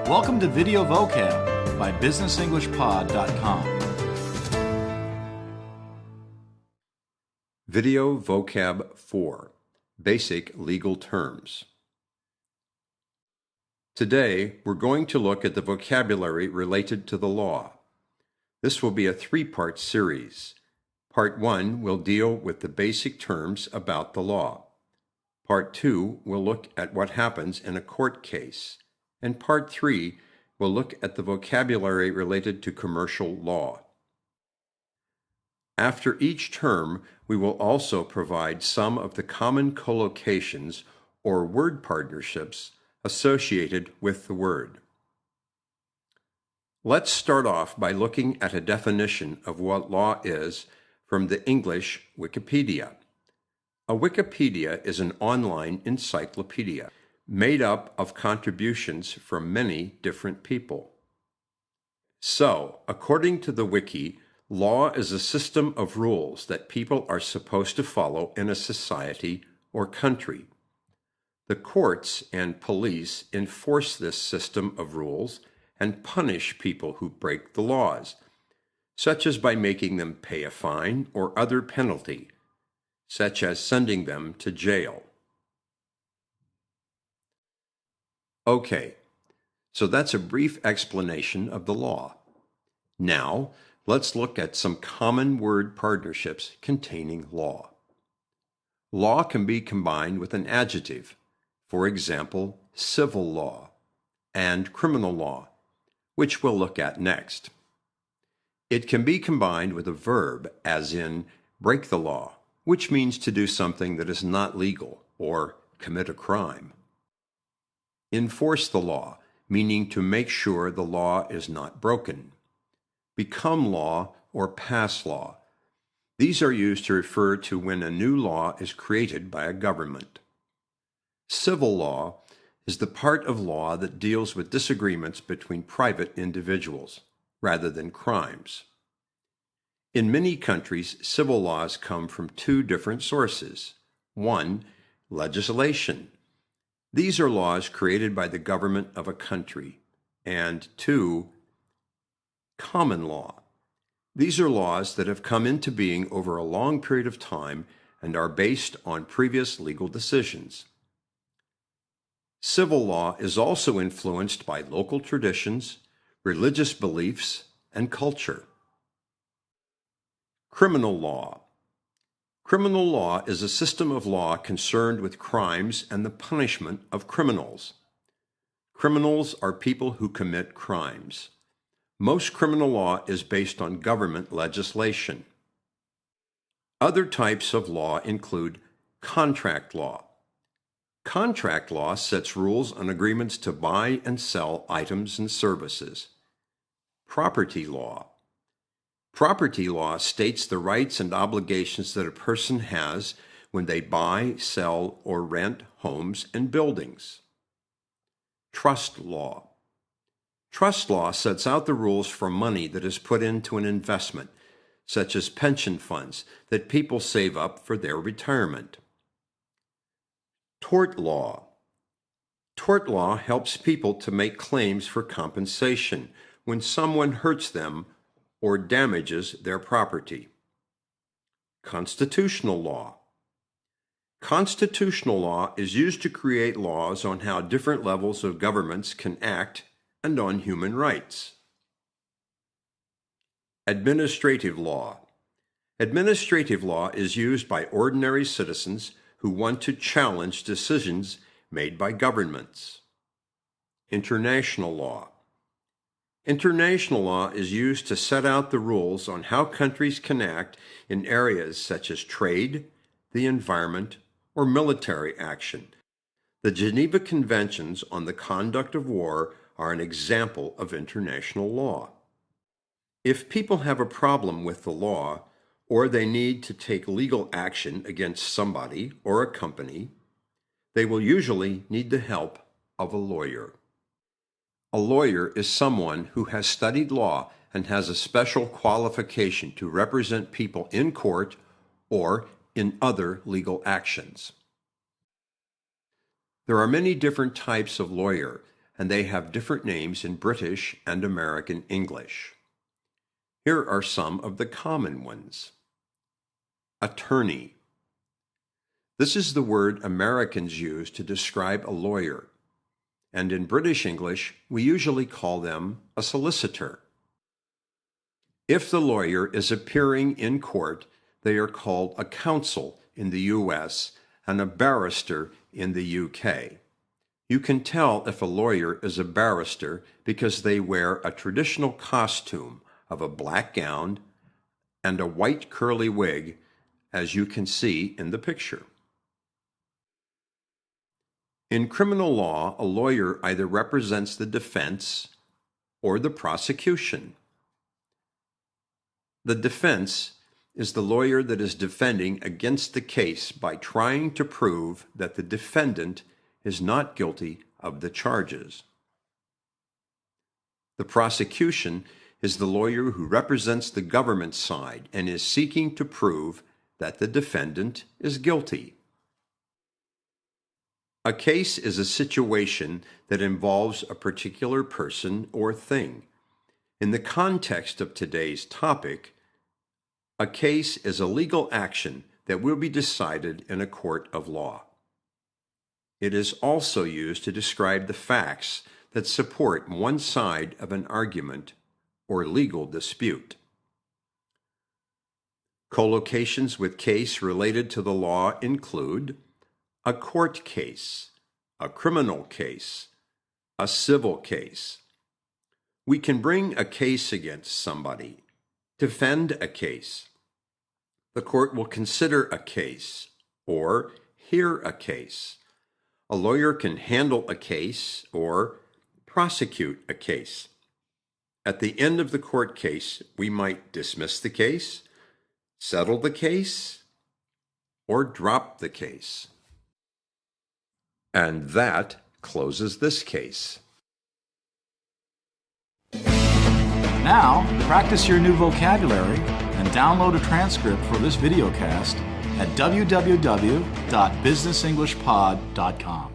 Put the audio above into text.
Welcome to Video Vocab by BusinessEnglishPod.com. Video Vocab 4 Basic Legal Terms. Today, we're going to look at the vocabulary related to the law. This will be a three-part series. Part 1 will deal with the basic terms about the law. Part 2 will look at what happens in a court case. And Part 3 will look at the vocabulary related to commercial law. After each term, we will also provide some of the common collocations or word partnerships associated with the word. Let's start off by looking at a definition of what law is from the English Wikipedia. A Wikipedia is an online encyclopedia made up of contributions from many different people. So, according to the Wiki, law is a system of rules that people are supposed to follow in a society or country. The courts and police enforce this system of rules and punish people who break the laws, such as by making them pay a fine or other penalty, such as sending them to jail. Okay, so that's a brief explanation of the law. Now, let's look at some common word partnerships containing law. Law can be combined with an adjective, for example, civil law, and criminal law, which we'll look at next. It can be combined with a verb, as in break the law, which means to do something that is not legal or commit a crime. Enforce the law, meaning to make sure the law is not broken. Become law or pass law. These are used to refer to when a new law is created by a government. Civil law is the part of law that deals with disagreements between private individuals, rather than crimes. In many countries, civil laws come from two different sources. One, legislation. These are laws created by the government of a country. And two, common law. These are laws that have come into being over a long period of time and are based on previous legal decisions. Civil law is also influenced by local traditions, religious beliefs, and culture. Criminal law. Criminal law is a system of law concerned with crimes and the punishment of criminals. Criminals are people who commit crimes. Most criminal law is based on government legislation. Other types of law include contract law. Contract law sets rules on agreements to buy and sell items and services. Property law. Property law states the rights and obligations that a person has when they buy, sell, or rent homes and buildings. Trust law. Trust law sets out the rules for money that is put into an investment, such as pension funds that people save up for their retirement. Tort law. Tort law helps people to make claims for compensation when someone hurts them or damages their property. Constitutional law. Constitutional law is used to create laws on how different levels of governments can act and on human rights. Administrative law. Administrative law is used by ordinary citizens who want to challenge decisions made by governments. International law. International law is used to set out the rules on how countries can act in areas such as trade, the environment, or military action. The Geneva Conventions on the Conduct of War are an example of international law. If people have a problem with the law, or they need to take legal action against somebody or a company, they will usually need the help of a lawyer. A lawyer is someone who has studied law and has a special qualification to represent people in court or in other legal actions. There are many different types of lawyer, and they have different names in British and American English. Here are some of the common ones. Attorney. This is the word Americans use to describe a lawyer, and in British English, we usually call them a solicitor. If the lawyer is appearing in court, they are called a counsel in the US and a barrister in the UK. You can tell if a lawyer is a barrister because they wear a traditional costume of a black gown and a white curly wig, as you can see in the picture. In criminal law, a lawyer either represents the defense or the prosecution. The defense is the lawyer that is defending against the case by trying to prove that the defendant is not guilty of the charges. The prosecution is the lawyer who represents the government side and is seeking to prove that the defendant is guilty. A case is a situation that involves a particular person or thing. In the context of today's topic, a case is a legal action that will be decided in a court of law. It is also used to describe the facts that support one side of an argument or legal dispute. Collocations with case related to the law include a court case, a criminal case, a civil case. We can bring a case against somebody, defend a case. The court will consider a case or hear a case. A lawyer can handle a case or prosecute a case. At the end of the court case, we might dismiss the case, settle the case, or drop the case. And that closes this case. Now, practice your new vocabulary and download a transcript for this videocast at www.businessenglishpod.com.